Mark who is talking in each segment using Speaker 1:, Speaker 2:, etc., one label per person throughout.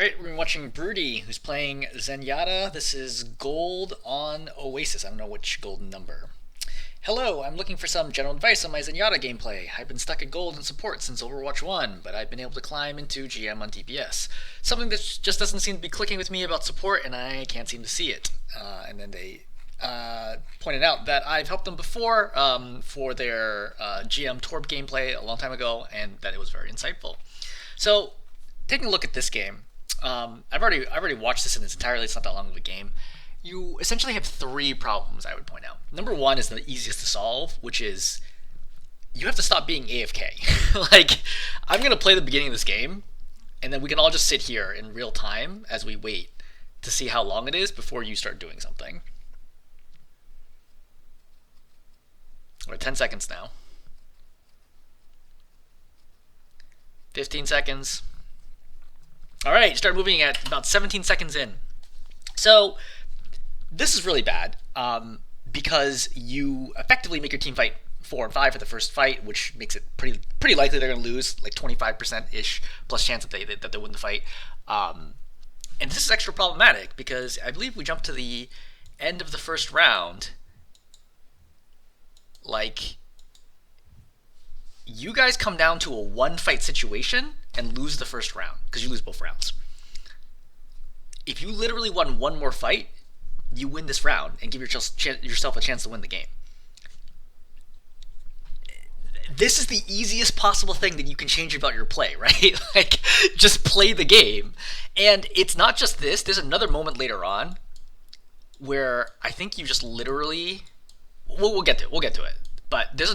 Speaker 1: Alright, we're watching Broody, who's playing Zenyatta. This is gold on Oasis. I don't know which golden number. Hello, I'm looking for some general advice on my Zenyatta gameplay. I've been stuck at gold in support since Overwatch 1, but I've been able to climb into GM on DPS. Something that just doesn't seem to be clicking with me about support, and I can't seem to see it. And then they pointed out that I've helped them before for their GM Torb gameplay a long time ago, and that it was very insightful. So, taking a look at this game, I've already watched this in its entirety. It's not that long of a game. You essentially have three problems I would point out. Number one is the easiest to solve, which is you have to stop being AFK. Like, I'm going to play the beginning of this game, and then we can all just sit here in real time as we wait to see how long it is before you start doing something. We're at 10 seconds now. 15 seconds. Alright, start moving at about 17 seconds in. So, this is really bad, because you effectively make your team fight 4 and 5 for the first fight, which makes it pretty likely they're going to lose, like 25%-ish plus chance that they win the fight. And this is extra problematic, because I believe we jump to the end of the first round, like, you guys come down to a one-fight situation and lose the first round, because you lose both rounds. If you literally won one more fight, you win this round and give yourself a chance to win the game. This is the easiest possible thing that you can change about your play, right? Like, just play the game. And it's not just this. There's another moment later on where I think you just literally... We'll get to it. But there's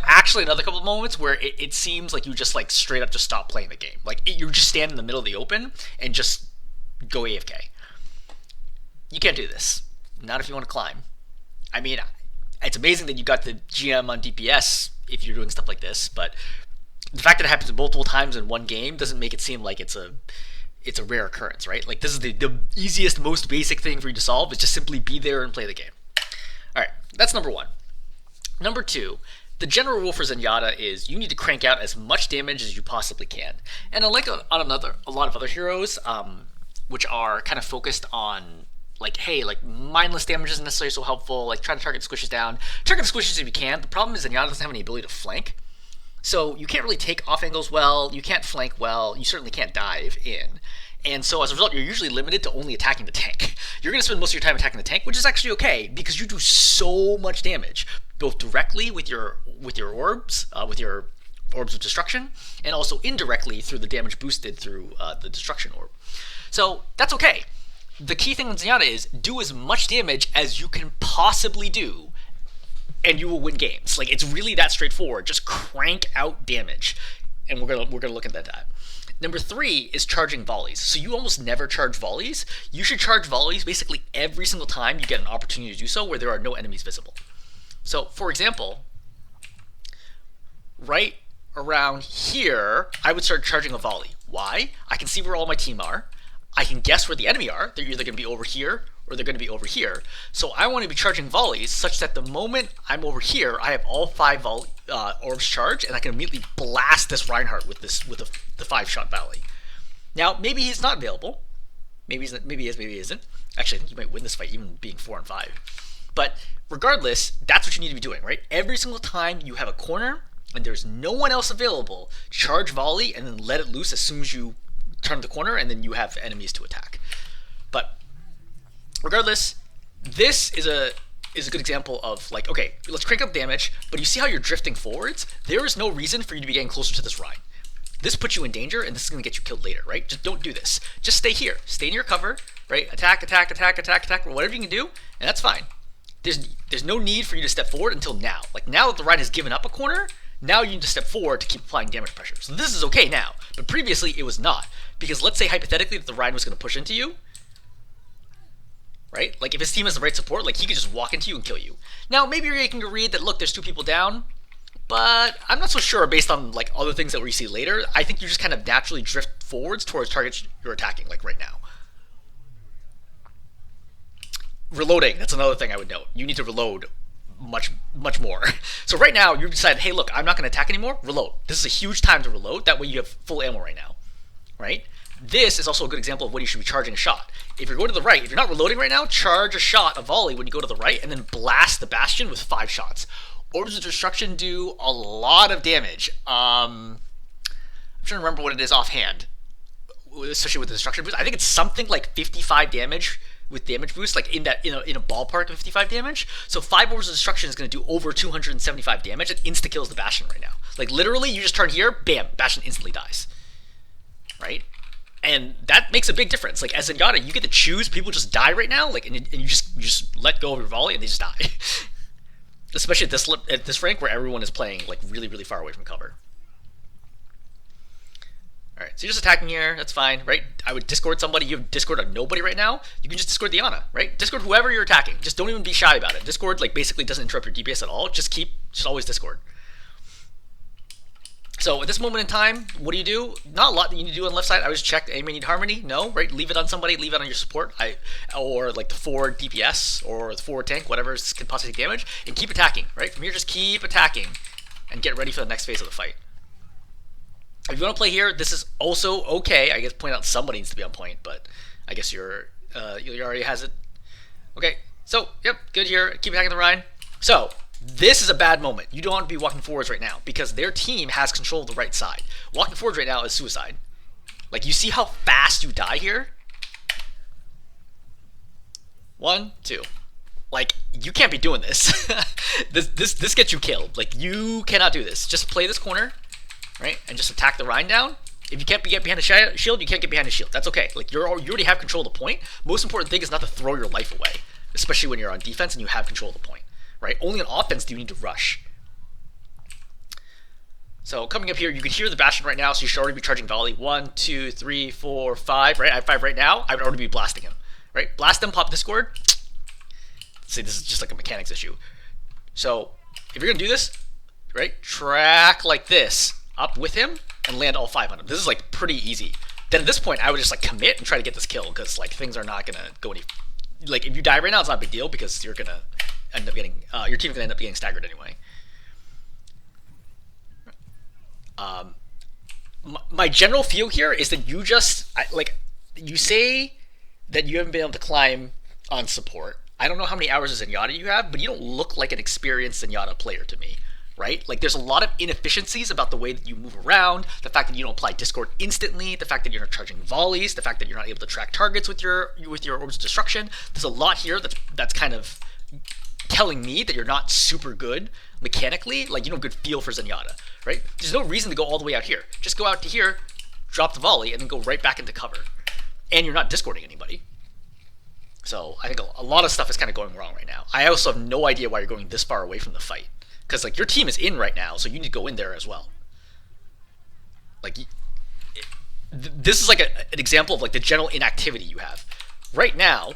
Speaker 1: actually another couple of moments where it seems like you just like straight up just stop playing the game. Like, you just stand in the middle of the open and just go AFK. You can't do this. Not if you want to climb. I mean, it's amazing that you got the GM on DPS if you're doing stuff like this, but the fact that it happens multiple times in one game doesn't make it seem like it's a rare occurrence, right? Like, this is the easiest, most basic thing for you to solve, is just simply be there and play the game. Alright, that's number one. Number two, the general rule for Zenyatta is you need to crank out as much damage as you possibly can. And unlike a lot of other heroes, which are kind of focused on, like, hey, like, mindless damage isn't necessarily so helpful, like, try to target squishes down. Target squishes if you can. The problem is Zenyatta doesn't have any ability to flank. So you can't really take off angles well, you can't flank well, you certainly can't dive in. And so as a result, you're usually limited to only attacking the tank. You're going to spend most of your time attacking the tank, which is actually okay, because you do so much damage, both directly with your orbs, with your orbs of destruction, and also indirectly through the damage boosted through the destruction orb. So that's okay. The key thing on Zenyatta is do as much damage as you can possibly do, and you will win games. Like, it's really that straightforward. Just crank out damage, and we're gonna look at that. Number three is charging volleys. So you almost never charge volleys. You should charge volleys basically every single time you get an opportunity to do so where there are no enemies visible. So, for example, right around here, I would start charging a volley. Why? I can see where all my team are. I can guess where the enemy are. They're either going to be over here or they're going to be over here. So I want to be charging volleys such that the moment I'm over here, I have all 5 orbs charged, and I can immediately blast this Reinhardt with the 5-shot volley. Now, maybe he's not available. Maybe he is, maybe he isn't. Actually, I think you might win this fight even being 4 and 5. But regardless, that's what you need to be doing, right? Every single time you have a corner and there's no one else available, charge volley and then let it loose as soon as you turn the corner, and then you have enemies to attack. But regardless, this is a good example of, like, okay, let's crank up damage, but you see how you're drifting forwards? There is no reason for you to be getting closer to this Rhine. This puts you in danger, and this is going to get you killed later, right? Just don't do this. Just stay here. Stay in your cover, right? Attack, whatever you can do, and that's fine. There's no need for you to step forward until now. Like, now that the Rhine has given up a corner, now you need to step forward to keep applying damage pressure. So this is okay now, but previously it was not. Because let's say hypothetically that the Rhine was going to push into you, right? Like, if his team has the right support, like, he could just walk into you and kill you. Now, maybe you're making a read that, look, there's 2 people down, but I'm not so sure based on, like, other things that we see later. I think you just kind of naturally drift forwards towards targets you're attacking, like right now. Reloading, that's another thing I would note. You need to reload much more. So right now, you decide, hey, look, I'm not going to attack anymore, reload. This is a huge time to reload, that way you have full ammo right now. right? This is also a good example of when you should be charging a shot. If you're going to the right, if you're not reloading right now, charge a shot, a volley when you go to the right, and then blast the Bastion with 5 shots. Orbs of Destruction do a lot of damage. I'm trying to remember what it is offhand, especially with the Destruction boost. I think it's something like 55 damage with damage boost, like in a ballpark of 55 damage. So 5 Orbs of Destruction is going to do over 275 damage. It insta kills the Bastion right now. Like literally, you just turn here, bam, Bastion instantly dies. Right? And that makes a big difference. Like as Zenyatta, you get to choose. People just die right now, like, and you just let go of your volley and they just die. Especially at this rank where everyone is playing like really, really far away from cover. All right, so you're just attacking here. That's fine, right? I would discord somebody. You have discord on nobody right now. You can just discord the Ana, right? Discord whoever you're attacking. Just don't even be shy about it. Discord like basically doesn't interrupt your DPS at all. Just always discord. So at this moment in time, what do you do? Not a lot that you need to do on the left side. I was checked. Anybody need Harmony? No, right? Leave it on somebody. Leave it on your support. Or like the forward DPS or the forward tank, whatever can possibly take damage, and keep attacking. Right from here, just keep attacking, and get ready for the next phase of the fight. If you want to play here, this is also okay. I guess point out somebody needs to be on point, but I guess you already has it. Okay, so yep, good here. Keep attacking the Rhine. So. This is a bad moment. You don't want to be walking forwards right now because their team has control of the right side. Walking forwards right now is suicide. Like, you see how fast you die here? 1, 2. Like, you can't be doing this. this gets you killed. Like, you cannot do this. Just play this corner, right? And just attack the Rhine down. If you can't get behind the shield, you can't get behind the shield. That's okay. Like, you already have control of the point. Most important thing is not to throw your life away, especially when you're on defense and you have control of the point. Right? Only on offense do you need to rush. So coming up here, you can hear the Bastion right now, so you should already be charging volley. 1, 2, 3, 4, 5. Right? I have 5 right now. I would already be blasting him. Right? Blast him, pop discord. See, this is just like a mechanics issue. So if you're gonna do this, right? Track like this up with him and land all 5 on him. This is like pretty easy. Then at this point, I would just like commit and try to get this kill because like things are not gonna go any. Like if you die right now, it's not a big deal because you're gonna end up getting your team's gonna end up getting staggered anyway. My general feel here is that you just you say that you haven't been able to climb on support. I don't know how many hours of Zenyatta you have, but you don't look like an experienced Zenyatta player to me, right? Like there's a lot of inefficiencies about the way that you move around, the fact that you don't apply discord instantly, the fact that you're not charging volleys, the fact that you're not able to track targets with your Orbs of Destruction. There's a lot here that's kind of telling me that you're not super good mechanically, like you don't have a good feel for Zenyatta, right? There's no reason to go all the way out here. Just go out to here, drop the volley, and then go right back into cover. And you're not discording anybody. So I think a lot of stuff is kind of going wrong right now. I also have no idea why you're going this far away from the fight. Because like your team is in right now, so you need to go in there as well. Like this is like an example of like the general inactivity you have. Right now,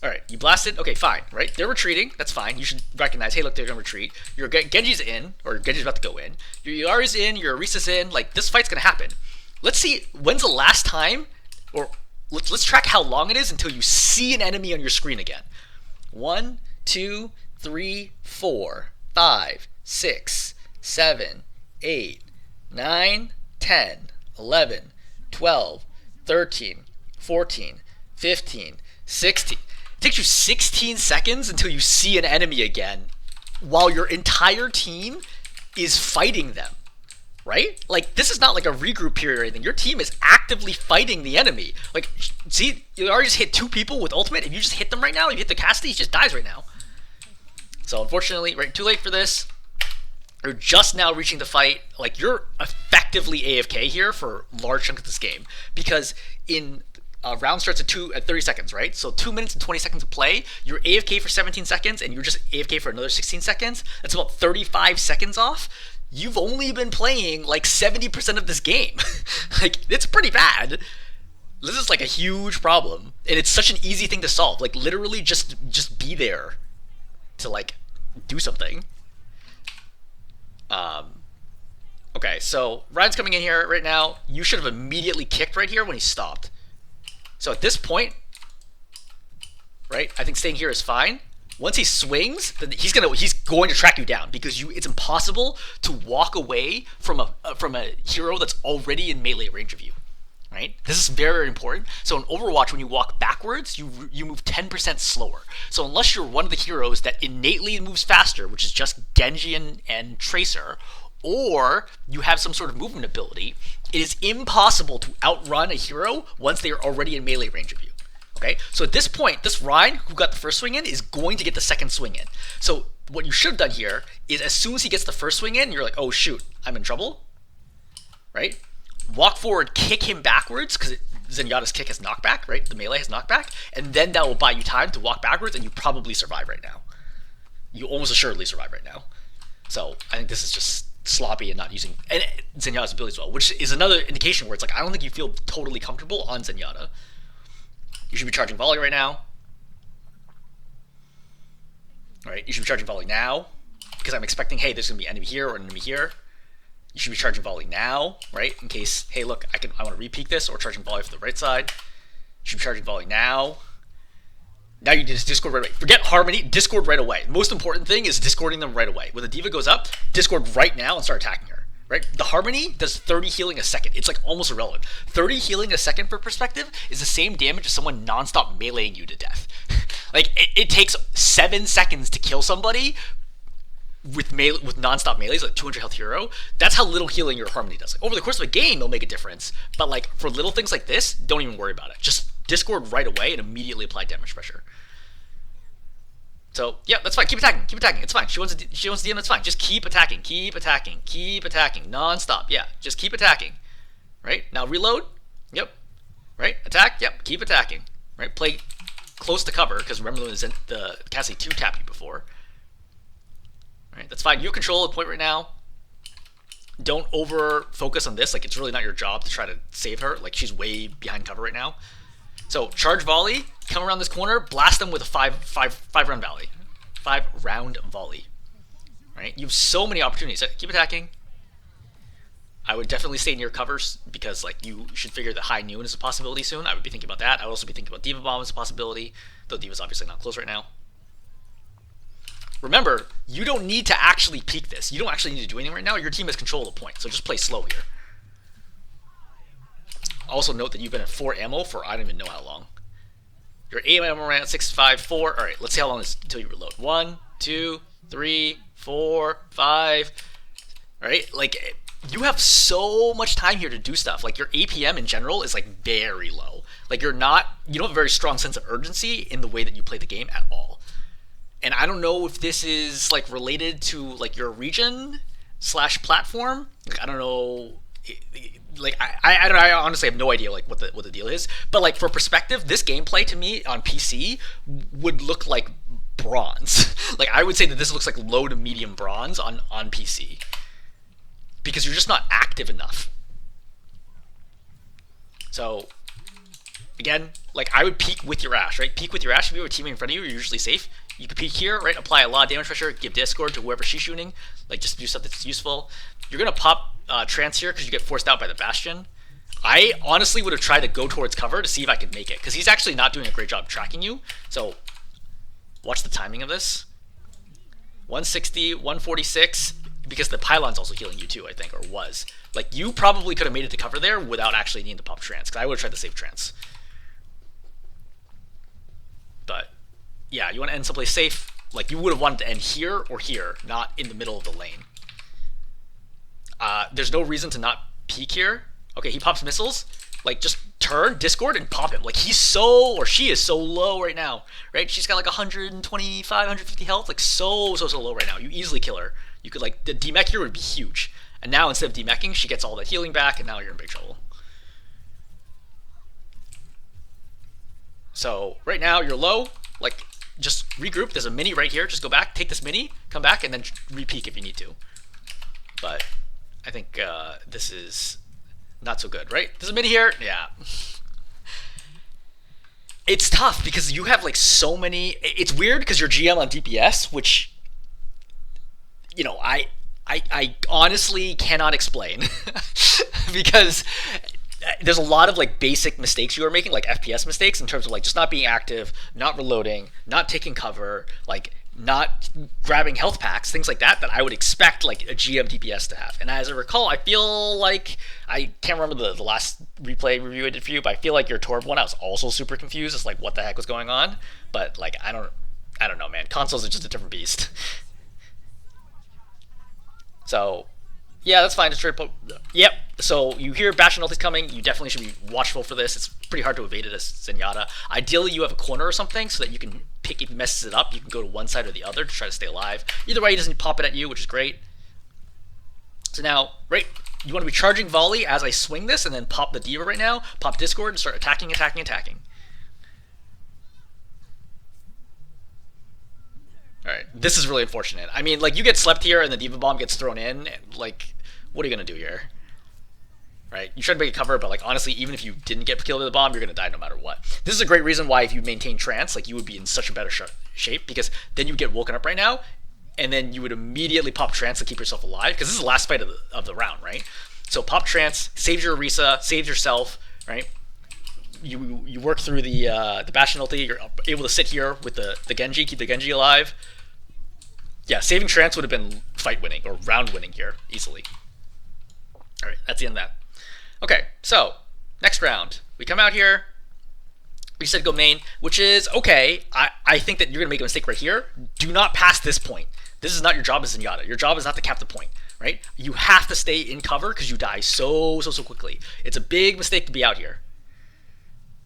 Speaker 1: alright, you blasted, okay, fine, right? They're retreating, that's fine. You should recognize, hey, look, they're gonna retreat. Your Genji's in, or Genji's about to go in. Your Yari's in, your Arisa's in, like, this fight's gonna happen. Let's see, when's the last time, or let's track how long it is until you see an enemy on your screen again. 1, 2, 3, 4, 5, 6, 7, 8, 9, 10, 11, 12, 13, 14, 15, 16. It takes you 16 seconds until you see an enemy again while your entire team is fighting them, right? Like, this is not like a regroup period or anything. Your team is actively fighting the enemy. Like, see, you already just hit 2 people with ultimate. If you just hit them right now, if you hit the Cassidy, he just dies right now. So, unfortunately, right, too late for this. You're just now reaching the fight. Like, you're effectively AFK here for large chunks of this game. Because in... round starts at 30 seconds, right? So 2 minutes and 20 seconds of play, you're AFK for 17 seconds, and you're just AFK for another 16 seconds. That's about 35 seconds off. You've only been playing like 70% of this game. Like, it's pretty bad. This is like a huge problem, and it's such an easy thing to solve. Like, literally just be there to like do something. Okay, so Ryan's coming in here right now. You should have immediately kicked right here when he stopped. So at this point, right, I think staying here is fine. Once he swings, then he's going to track you down because it's impossible to walk away from a hero that's already in melee range of you. Right? This is very, very important. So in Overwatch, when you walk backwards, you move 10% slower. So unless you're one of the heroes that innately moves faster, which is just Genji and Tracer, or you have some sort of movement ability, it is impossible to outrun a hero once they are already in melee range of you. Okay? So at this point, this Rein, who got the first swing in, is going to get the second swing in. So what you should have done here is as soon as he gets the first swing in, you're like, oh shoot, I'm in trouble. Right? Walk forward, kick him backwards, because Zenyatta's kick has knockback, right? The melee has knockback, and then that will buy you time to walk backwards, and you probably survive right now. You almost assuredly survive right now. So I think this is just sloppy and not using Zenyatta's abilities well, which is another indication where it's like, I don't think you feel totally comfortable on Zenyatta. You should be charging volley right now. Right? You should be charging volley now, because I'm expecting, hey, there's going to be an enemy here or an enemy here. You should be charging volley now, right? In case, hey, look, I want to re-peek this, or charging volley from the right side. You should be charging volley now. Now you just discord right away. Forget Harmony, discord right away. The most important thing is discording them right away. When the diva goes up, discord right now and start attacking her, right? The Harmony does 30 healing a second. It's like almost irrelevant. 30 healing a second, for perspective, is the same damage as someone non-stop meleeing you to death. Like, it takes 7 seconds to kill somebody with non-stop melees, like 200 health hero. That's how little healing your Harmony does. Like, over the course of a game, it'll make a difference, but like for little things like this, don't even worry about it. Just discord right away and immediately apply damage pressure. So yeah, that's fine. Keep attacking. Keep attacking. It's fine. She wants DM. That's fine. Just keep attacking. Keep attacking. Keep attacking. Non-stop. Yeah. Just keep attacking. Right now, reload. Yep. Right. Attack. Yep. Keep attacking. Right. Play close to cover, because remember the Cassie 2 tapped you before. Right, that's fine. You have control at the point right now. Don't over focus on this. Like, it's really not your job to try to save her. Like, she's way behind cover right now. So charge volley, come around this corner, blast them with a five round volley. 5-round volley. Right? You have so many opportunities. Keep attacking. I would definitely stay near covers, because like you should figure that high noon is a possibility soon. I would be thinking about that. I would also be thinking about Diva Bomb as a possibility, though Diva's obviously not close right now. Remember, you don't need to actually peek this. You don't actually need to do anything right now. Your team has control of the point, so just play slow here. Also note that you've been at 4 ammo for I don't even know how long. Your aim ammo ran at 6, 5, 4. Alright, let's see how long it is until you reload. 1, 2, 3, 4, 5. Alright, like, you have so much time here to do stuff. Like, your APM in general is like very low. Like, you don't have a very strong sense of urgency in the way that you play the game at all. And I don't know if this is like related to like your region / platform. Like, I don't know. Like, I honestly have no idea like what the deal is. But like, for perspective, this gameplay to me on PC would look like bronze. Like, I would say that this looks like low to medium bronze on PC, because you're just not active enough. So again, like, I would peek with your Ashe, right? Peek with your Ashe. If you have a teammate in front of you, you're usually safe. You can peek here, right? Apply a lot of damage pressure, give discord to whoever she's shooting. Like, just do stuff that's useful. You're going to pop trance here because you get forced out by the Bastion. I honestly would have tried to go towards cover to see if I could make it, because he's actually not doing a great job tracking you. So watch the timing of this. 160, 146, because the pylon's also healing you too, I think, or was. Like, you probably could have made it to cover there without actually needing to pop trance, because I would have tried to save trance. But yeah, you want to end someplace safe. Like, you would have wanted to end here or here, not in the middle of the lane. There's no reason to not peek here. Okay, he pops missiles. Like, just turn, discord, and pop him. Like, she is so low right now, right? She's got like 125, 150 health. Like, so low right now. You easily kill her. You could, like, the demech here would be huge. And now, instead of demeching, she gets all that healing back, and now you're in big trouble. So, right now, you're low. Like, just regroup. There's a mini right here. Just go back, take this mini, come back, and then re-peek if you need to. But I think this is not so good, right? There's a mini here. Yeah. It's tough because you have like so many. It's weird because you're GM on DPS, which, you know, I honestly cannot explain because there's a lot of like basic mistakes you are making, like FPS mistakes, in terms of like just not being active, not reloading, not taking cover, like not grabbing health packs, things like that I would expect like a GM DPS to have. And as I recall, I feel like I can't remember the last replay review I did for you, but I feel like your Torb one I was also super confused as like what the heck was going on. But like I don't know, man. Consoles are just a different beast. So yeah, that's fine. Just try to yep. So you hear Bastion ulti's coming. You definitely should be watchful for this. It's pretty hard to evade it as Zenyatta. Ideally, you have a corner or something so that you can pick. If he messes it up, you can go to one side or the other to try to stay alive. Either way, he doesn't pop it at you, which is great. So now, right, you want to be charging volley as I swing this, and then pop the D.Va right now. Pop Discord and start attacking, attacking, attacking. All right, this is really unfortunate. I mean, like, you get slept here and the D.Va bomb gets thrown in. Like, what are you gonna do here? Right? You try to make a cover, but like honestly, even if you didn't get killed with the bomb, you're gonna die no matter what. This is a great reason why if you maintain trance, like you would be in such a better shape, because then you get woken up right now, and then you would immediately pop trance to keep yourself alive, because this is the last fight of the round, right? So pop trance, saves your Orisa, saves yourself, right? You work through the Bastion ulti, you're able to sit here with the Genji, keep the Genji alive. Yeah, saving trance would have been fight winning or round winning here easily. All right, that's the end of that. Okay, so next round, we come out here. We said go main, which is okay. I think that you're gonna make a mistake right here. Do not pass this point. This is not your job as Zenyatta. Your job is not to cap the point, right? You have to stay in cover because you die so quickly. It's a big mistake to be out here,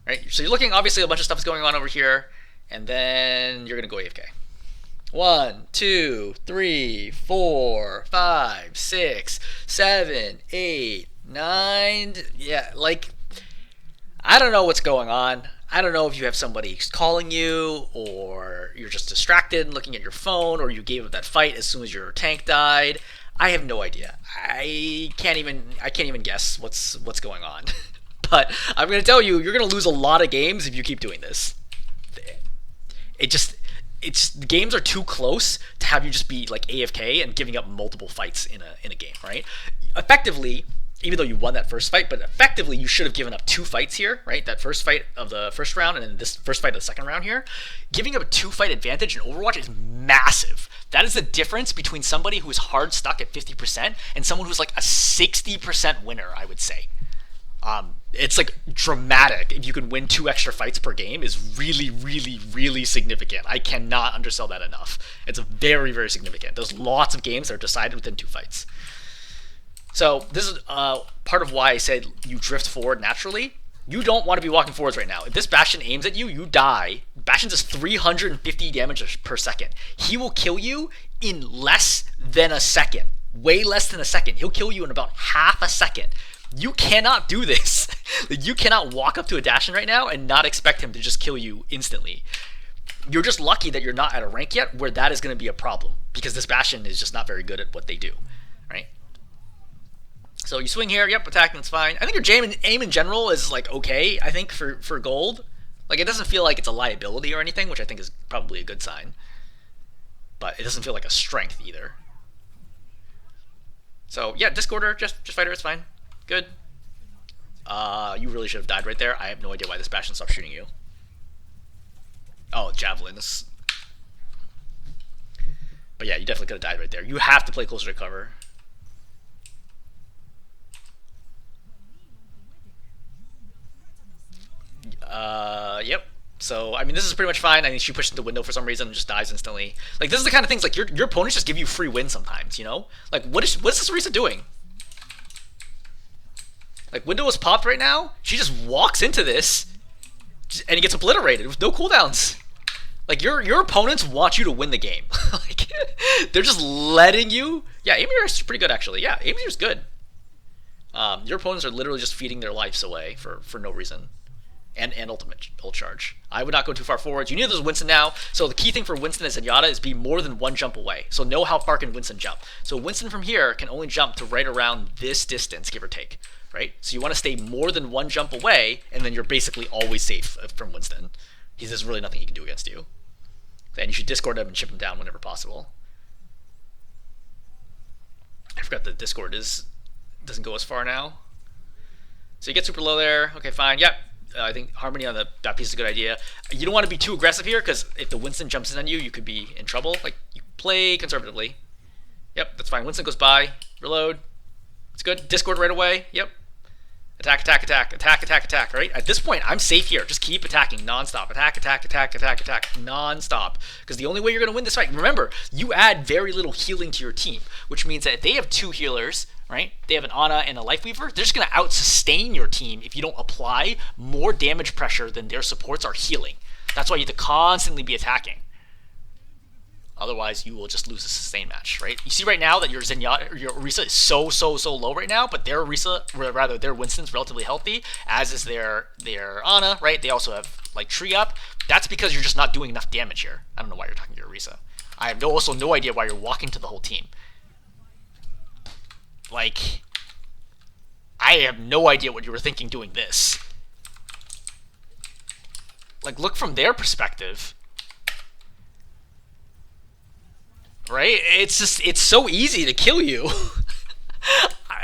Speaker 1: right? So you're looking, obviously a bunch of stuff is going on over here, and then you're gonna go AFK. 1, 2, 3, 4, 5, 6, 7, 8, 9. Yeah, like, I don't know what's going on. I don't know if you have somebody calling you, or you're just distracted and looking at your phone, or you gave up that fight as soon as your tank died. I have no idea. I can't even guess what's going on. But I'm gonna tell you, you're gonna lose a lot of games if you keep doing this. The games are too close to have you just be like AFK and giving up multiple fights in a game, right? Effectively, even though you won that first fight, but effectively you should have given up 2 fights here, right? That first fight of the first round and then this first fight of the second round here. Giving up a 2-fight advantage in Overwatch is massive. That is the difference between somebody who is hard stuck at 50% and someone who's like a 60% winner, I would say. It's like dramatic. If you can win 2 extra fights per game is really significant. I cannot undersell that enough. It's very significant. There's lots of games that are decided within 2 fights. So this is part of why I said you drift forward naturally. You don't want to be walking forwards right now. If this Bastion aims at you, you die. Bastion does 350 damage per second. He will kill you in less than a second. Way less than a second. He'll kill you in about half a second. You cannot do this. You cannot walk up to a Dashin right now and not expect him to just kill you instantly. You're just lucky that you're not at a rank yet where that is going to be a problem, because this Bastion is just not very good at what they do, right? So you swing here, yep, attacking, it's fine. I think your aim in general is like okay, I think, for gold. Like, it doesn't feel like it's a liability or anything, which I think is probably a good sign. But it doesn't feel like a strength either. So yeah, Discorder, just fight her, it's fine. Good. You really should have died right there. I have no idea why this Bastion stopped shooting you. Oh, javelins. But yeah, you definitely could have died right there. You have to play closer to cover. Yep. So, I mean, this is pretty much fine. I mean, she pushed into the window for some reason and just dies instantly. Like, this is the kind of things, like, your opponents just give you free wins sometimes, you know? Like, what is this Orisa doing? Like, window was popped right now. She just walks into this, and he gets obliterated with no cooldowns. Like, your opponents want you to win the game. Like, they're just letting you. Yeah, Amir is pretty good, actually. Yeah, Amir is good. Your opponents are literally just feeding their lives away for no reason. And ultimate ult charge. I would not go too far forwards. You knew there's Winston now, so the key thing for Winston and Zenyatta is be more than 1 jump away. So know how far can Winston jump. So Winston from here can only jump to right around this distance, give or take. Right? So you want to stay more than 1 jump away, and then you're basically always safe from Winston. There's really nothing he can do against you. And you should Discord him and chip him down whenever possible. I forgot the Discord doesn't go as far now. So you get super low there. Okay, fine. Yep. I think Harmony on that piece is a good idea. You don't want to be too aggressive here, because if the Winston jumps in on you, you could be in trouble. Like, you play conservatively. Yep, that's fine. Winston goes by. Reload. It's good. Discord right away. Yep. Attack, attack, attack, attack, attack, attack, right? At this point, I'm safe here. Just keep attacking nonstop. Attack, attack, attack, attack, attack, nonstop. Because the only way you're going to win this fight, remember, you add very little healing to your team, which means that if they have 2 healers, right? They have an Ana and a Life Weaver. They're just going to out-sustain your team if you don't apply more damage pressure than their supports are healing. That's why you have to constantly be attacking. Otherwise, you will just lose a sustain match, right? You see right now that your Zenyatta, your Orisa is so low right now, but their Orisa, or rather their Winston's relatively healthy, as is their Ana, right? They also have like tree up. That's because you're just not doing enough damage here. I don't know why you're talking to your Orisa. I have also no idea why you're walking to the whole team. Like, I have no idea what you were thinking doing this. Like, look from their perspective. Right? It's just, it's so easy to kill you.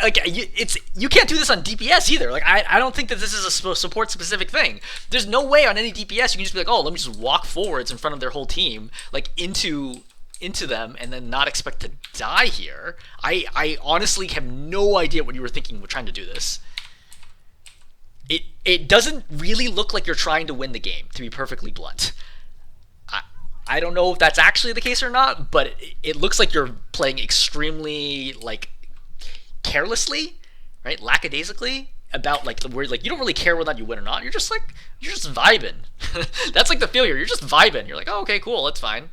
Speaker 1: Like, you can't do this on DPS either. Like, I don't think that this is a support specific thing. There's no way on any DPS you can just be like, oh, let me just walk forwards in front of their whole team, like into them, and then not expect to die here. I honestly have no idea what you were thinking with trying to do this. It doesn't really look like you're trying to win the game, to be perfectly blunt. I don't know if that's actually the case or not, but it looks like you're playing extremely, like, carelessly, right? Lackadaisically about, like, where, like, you don't really care whether you win or not. You're just vibing. That's like the failure. You're just vibing. You're like, oh, okay, cool, that's fine.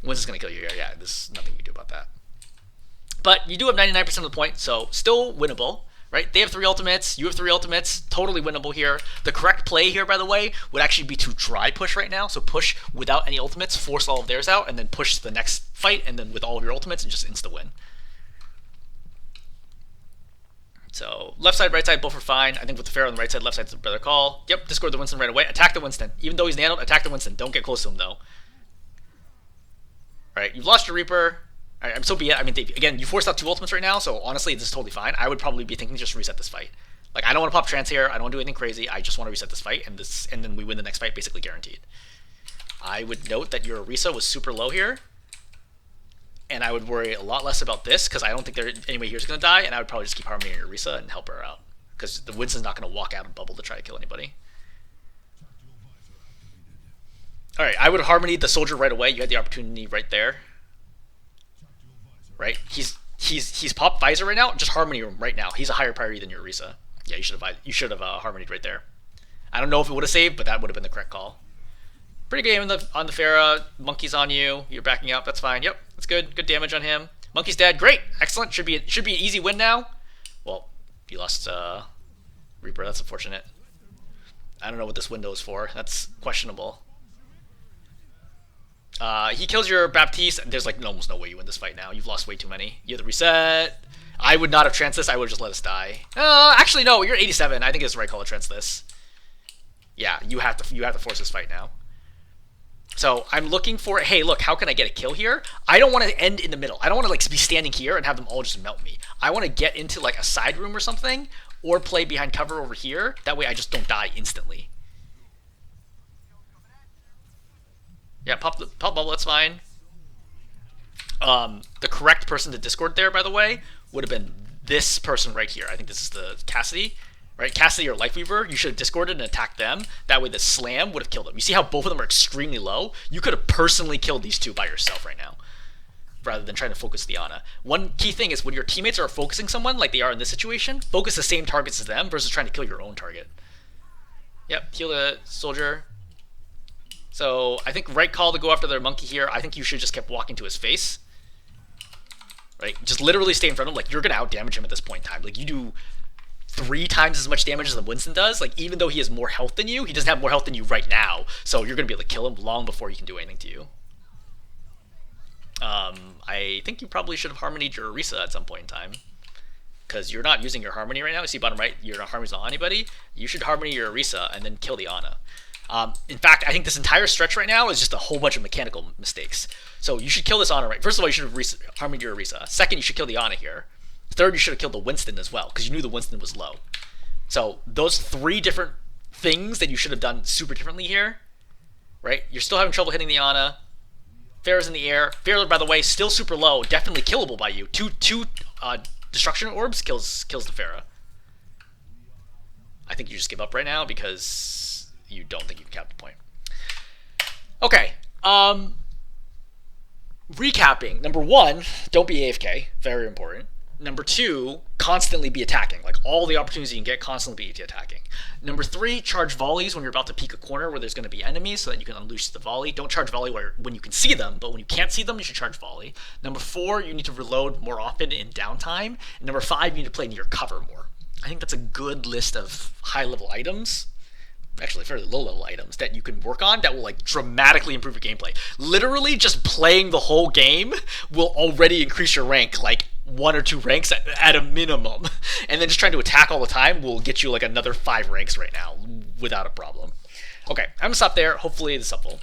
Speaker 1: When's this gonna kill you here? Yeah, there's nothing you can do about that. But you do have 99% of the point, so still winnable. Right? They have 3 ultimates, you have 3 ultimates, totally winnable here. The correct play here, by the way, would actually be to dry push right now. So push without any ultimates, force all of theirs out, and then push to the next fight, and then with all of your ultimates, and just insta-win. So left side, right side, both are fine. I think with the Pharaoh on the right side, left side's a better call. Yep, discord the Winston right away. Attack the Winston. Even though he's nanoed, attack the Winston. Don't get close to him, though. Alright, you've lost your Reaper. I'm so be it. I mean, again, you forced out 2 ultimates right now, so honestly, this is totally fine. I would probably be thinking just reset this fight. Like, I don't want to pop trance here. I don't want to do anything crazy. I just want to reset this fight, and then we win the next fight, basically guaranteed. I would note that your Orisa was super low here, and I would worry a lot less about this, because I don't think any way here's going to die, and I would probably just keep Harmony on your Orisa and help her out, because the Winston's not going to walk out and bubble to try to kill anybody. Alright, I would Harmony the Soldier right away. You had the opportunity right there. Right? He's popped Visor right now. Just Harmony him right now. He's a higher priority than your Orisa. Yeah, you should have Harmonied right there. I don't know if it would have saved, but that would have been the correct call. Pretty good game on the Pharah. Monkey's on you. You're backing up. That's fine. Yep, that's good. Good damage on him. Monkey's dead. Great. Excellent. Should be an easy win now. Well, you lost Reaper. That's unfortunate. I don't know what this window is for. That's questionable. He kills your Baptiste. There's like almost no way you win this fight now. You've lost way too many. You have to reset. I would not have tranced this. I would have just let us die. Actually, no. You're 87. I think it's the right call to trance this. Yeah, you have to force this fight now. So I'm looking for, hey, look, how can I get a kill here? I don't want to end in the middle. I don't want to like be standing here and have them all just melt me. I want to get into like a side room or something, or play behind cover over here. That way I just don't die instantly. Yeah, pop bubble, that's fine. The correct person to discord there, by the way, would have been this person right here. I think this is the Cassidy, right? Cassidy or Lifeweaver, you should have discorded and attacked them. That way the slam would have killed them. You see how both of them are extremely low? You could have personally killed these 2 by yourself right now, rather than trying to focus the Ana. One key thing is when your teammates are focusing someone, like they are in this situation, focus the same targets as them versus trying to kill your own target. Yep, heal the soldier. So I think right call to go after their monkey here. I think you should just kept walking to his face. Right? Just literally stay in front of him. Like, you're going to out-damage him at this point in time. Like, you do 3 times as much damage as the Winston does. Like, even though he has more health than you, he doesn't have more health than you right now. So you're going to be able to kill him long before he can do anything to you. I think you probably should have harmonied your Orisa at some point in time. Because you're not using your harmony right now. You see bottom right, your harmony's not on anybody. You should harmony your Orisa and then kill the Ana. In fact, I think this entire stretch right now is just a whole bunch of mechanical mistakes. So you should kill this Ana right. First of all, you should have harmonied your Orisa. Second, you should kill the Ana here. Third, you should have killed the Winston as well, because you knew the Winston was low. So those 3 different things that you should have done super differently here, right? You're still having trouble hitting the Ana. Pharah's in the air. Pharah, by the way, still super low, definitely killable by you. Two destruction orbs kills the Pharah. I think you just give up right now because you don't think you can cap the point. Okay. Recapping. Number 1, don't be AFK. Very important. Number 2, constantly be attacking. Like, all the opportunities you can get, constantly be attacking. Number 3, charge volleys when you're about to peek a corner where there's going to be enemies so that you can unleash the volley. Don't charge volley when you can see them, but when you can't see them, you should charge volley. Number 4, you need to reload more often in downtime. And number 5, you need to play near cover more. I think that's a good list of high-level items, actually fairly low-level items, that you can work on that will like dramatically improve your gameplay. Literally just playing the whole game will already increase your rank like 1 or 2 ranks at a minimum. And then just trying to attack all the time will get you like another 5 ranks right now without a problem. Okay, I'm gonna stop there. Hopefully this is helpful.